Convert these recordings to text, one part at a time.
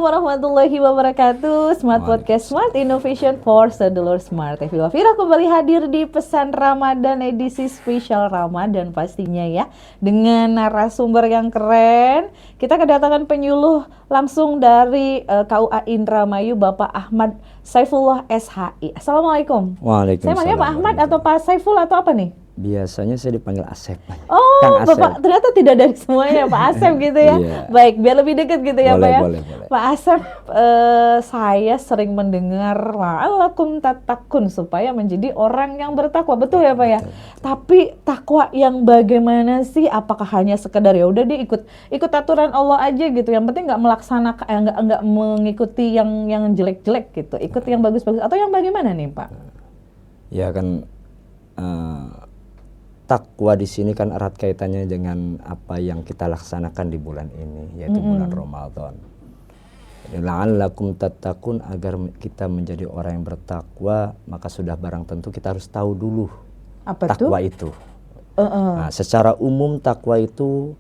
warahmatullahi wabarakatuh. Smart Podcast Smart Innovation for Sedulur Smart. Evi Wafira kembali hadir di Pesan Ramadan edisi spesial Ramadan pastinya ya. Dengan narasumber yang keren. Kita kedatangan penyuluh langsung dari KUA Indramayu, Bapak Ahmad Saifullah SHI. Assalamualaikum. Waalaikumsalam. Saya manggil Pak Ahmad atau Pak Saiful atau apa nih? Biasanya saya dipanggil Asep. Oh, Kang Asep. Bapak ternyata tidak dari semuanya Pak Asep gitu ya. Iya. Baik, biar lebih dekat gitu ya Pak ya. Boleh. Pak Asep, saya sering mendengar la'allakum tattaqun, supaya menjadi orang yang bertakwa. Betul ya Pak ya? Betul. Tapi takwa yang bagaimana sih? Apakah hanya sekedar ya udah dia ikut aturan Allah aja gitu. Yang penting nggak melaksanakan, nggak mengikuti yang jelek-jelek gitu. Ikut yang bagus-bagus atau yang bagaimana nih Pak? Ya kan takwa di sini kan erat kaitannya dengan apa yang kita laksanakan di bulan ini, yaitu bulan Ramadan. La'allakum tattaqun, agar kita menjadi orang yang bertakwa, maka sudah barang tentu kita harus tahu dulu Apa takwa itu. Nah, secara umum takwa itu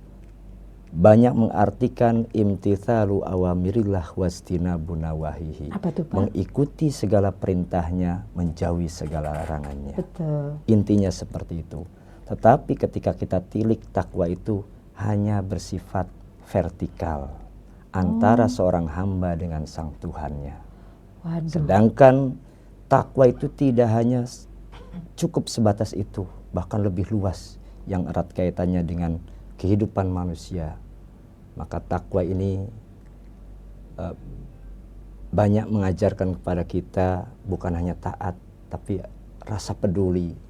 banyak mengartikan imtithalu awamirillah wastinabu nawahihi. Apa tuh Pak? Mengikuti segala perintahnya, menjauhi segala larangannya. Betul. Intinya seperti itu. Tetapi ketika kita tilik, takwa itu hanya bersifat vertikal antara seorang hamba dengan sang Tuhannya. Waduh. Sedangkan takwa itu tidak hanya cukup sebatas itu, bahkan lebih luas yang erat kaitannya dengan kehidupan manusia. Maka takwa ini banyak mengajarkan kepada kita bukan hanya taat, tapi rasa peduli.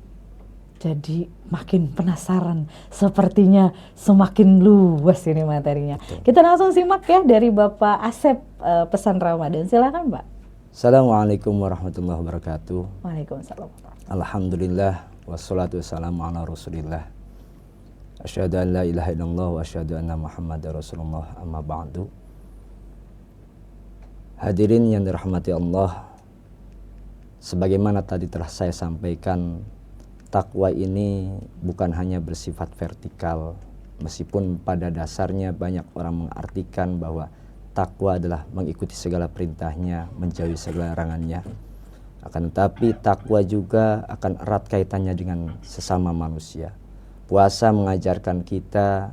Jadi makin penasaran, sepertinya semakin luas ini materinya. Betul. Kita langsung simak ya dari Bapak Asep pesan Ramadan. Silakan Pak. Assalamualaikum warahmatullahi wabarakatuh. Waalaikumsalam. Alhamdulillah wassalatu wassalamu ala Rasulillah. Asyhadu an la ilaha illallah wa asyhadu anna Muhammadar Rasulullah, amma ba'du. Hadirin yang dirahmati Allah, sebagaimana tadi telah saya sampaikan, takwa ini bukan hanya bersifat vertikal, meskipun pada dasarnya banyak orang mengartikan bahwa takwa adalah mengikuti segala perintahnya, menjauhi segala larangannya. Akan tetapi takwa juga akan erat kaitannya dengan sesama manusia. Puasa mengajarkan kita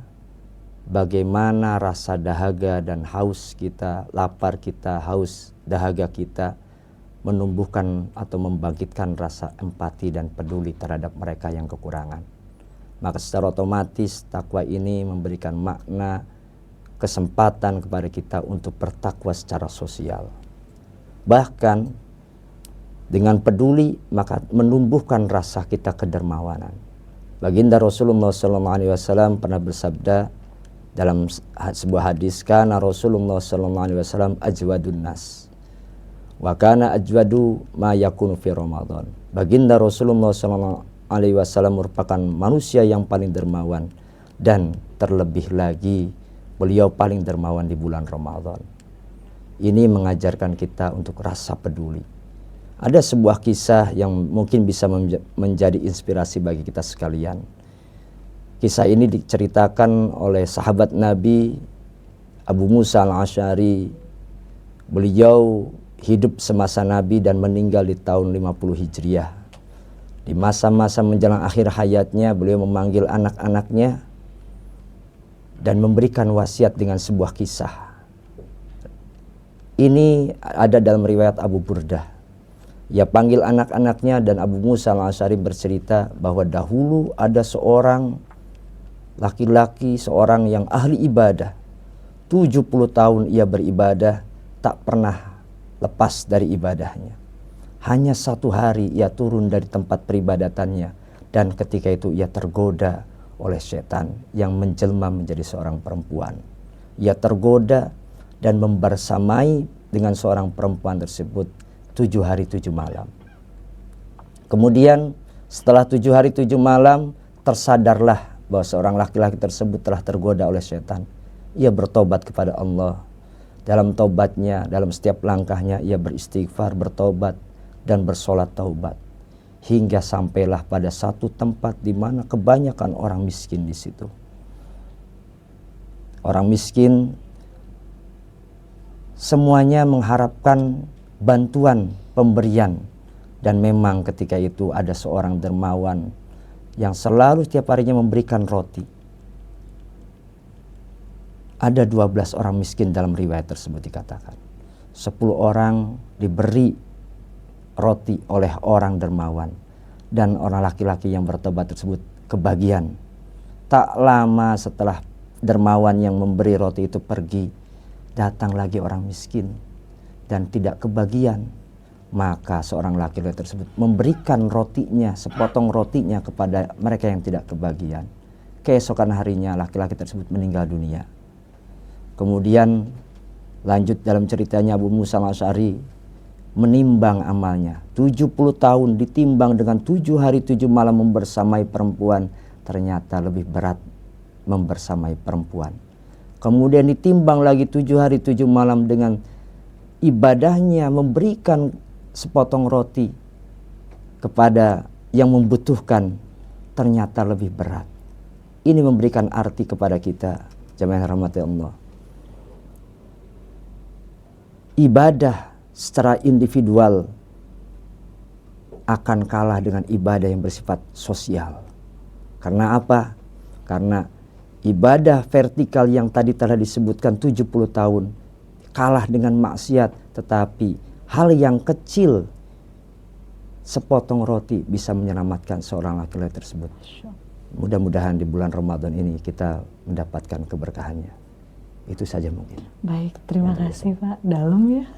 bagaimana rasa dahaga dan haus kita, lapar kita, haus, dahaga kita, menumbuhkan atau membangkitkan rasa empati dan peduli terhadap mereka yang kekurangan. Maka secara otomatis takwa ini memberikan makna kesempatan kepada kita untuk bertakwa secara sosial. Bahkan dengan peduli maka menumbuhkan rasa kita kedermawanan. Baginda Rasulullah SAW pernah bersabda dalam sebuah hadis, kana Rasulullah SAW ajwadun nas. Wa kana ajwadu ma yakunu fi Ramadan. Baginda Rasulullah SAW merupakan manusia yang paling dermawan, dan terlebih lagi beliau paling dermawan di bulan Ramadan. Ini mengajarkan kita untuk rasa peduli. Ada sebuah kisah yang mungkin bisa menjadi inspirasi bagi kita sekalian. Kisah ini diceritakan oleh sahabat Nabi Abu Musa al-Asy'ari. Beliau hidup semasa Nabi dan meninggal di tahun 50 Hijriah. Di masa-masa menjelang akhir hayatnya, beliau memanggil anak-anaknya dan memberikan wasiat dengan sebuah kisah. Ini ada dalam riwayat Abu Burdah. Ia panggil anak-anaknya dan Abu Musa al-Asy'ari bercerita bahwa dahulu ada seorang laki-laki, seorang yang ahli ibadah. 70 tahun ia beribadah, tak pernah lepas dari ibadahnya. Hanya satu hari ia turun dari tempat peribadatannya, dan ketika itu ia tergoda oleh setan yang menjelma menjadi seorang perempuan. Ia tergoda dan membersamai dengan seorang perempuan tersebut 7 hari 7 malam. Kemudian setelah 7 hari 7 malam tersadarlah bahwa seorang laki-laki tersebut telah tergoda oleh setan. Ia bertobat kepada Allah. Dalam taubatnya, dalam setiap langkahnya ia beristighfar, bertobat dan bersolat taubat. Hingga sampailah pada satu tempat di mana kebanyakan orang miskin di situ. Orang miskin semuanya mengharapkan bantuan pemberian. Dan memang ketika itu ada seorang dermawan yang selalu setiap harinya memberikan roti. Ada 12 orang miskin dalam riwayat tersebut dikatakan. 10 orang diberi roti oleh orang dermawan. Dan orang laki-laki yang bertobat tersebut kebagian. Tak lama setelah dermawan yang memberi roti itu pergi, datang lagi orang miskin dan tidak kebagian. Maka seorang laki-laki tersebut memberikan rotinya, sepotong rotinya kepada mereka yang tidak kebagian. Keesokan harinya laki-laki tersebut meninggal dunia. Kemudian lanjut dalam ceritanya, Abu Musa al-Asy'ari menimbang amalnya. 70 tahun ditimbang dengan 7 hari 7 malam membersamai perempuan. Ternyata lebih berat membersamai perempuan. Kemudian ditimbang lagi 7 hari 7 malam dengan ibadahnya memberikan sepotong roti kepada yang membutuhkan, ternyata lebih berat. Ini memberikan arti kepada kita, jamaah yang rahmati Allah. Ibadah secara individual akan kalah dengan ibadah yang bersifat sosial. Karena apa? Karena ibadah vertikal yang tadi telah disebutkan 70 tahun kalah dengan maksiat, tetapi hal yang kecil, sepotong roti bisa menyelamatkan seorang laki-laki tersebut. Mudah-mudahan di bulan Ramadan ini kita mendapatkan keberkahannya. Itu saja mungkin. Baik, terima kasih Pak. Dalam ya.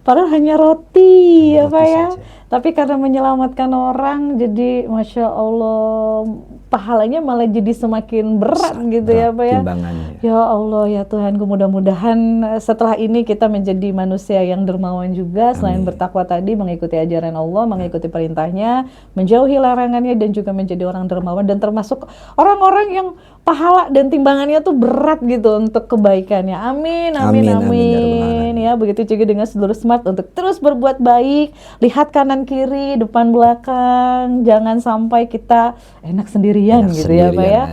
Padahal hanya roti ya Pak ya. Tapi karena menyelamatkan orang, jadi Masya Allah, pahalanya malah jadi semakin berat gitu ya Pak ya. Timbangannya. Ya Allah ya Tuhanku, mudah-mudahan setelah ini kita menjadi manusia yang dermawan juga. Selain bertakwa tadi, mengikuti ajaran Allah, mengikuti perintahnya, menjauhi larangannya, dan juga menjadi orang dermawan. Dan termasuk orang-orang yang pahala dan timbangannya tuh berat gitu untuk kebaikannya. Amin, amin, amin. Ya, begitu juga dengan seluruh smart untuk terus berbuat baik. Lihat kanan kiri, depan belakang. Jangan sampai kita enak sendirian gitu ya Pak ya.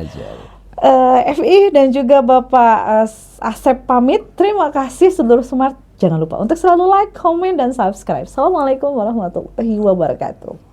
FI dan juga Bapak Asep pamit. Terima kasih seluruh smart. Jangan lupa untuk selalu like, komen, dan subscribe. Assalamualaikum warahmatullahi wabarakatuh.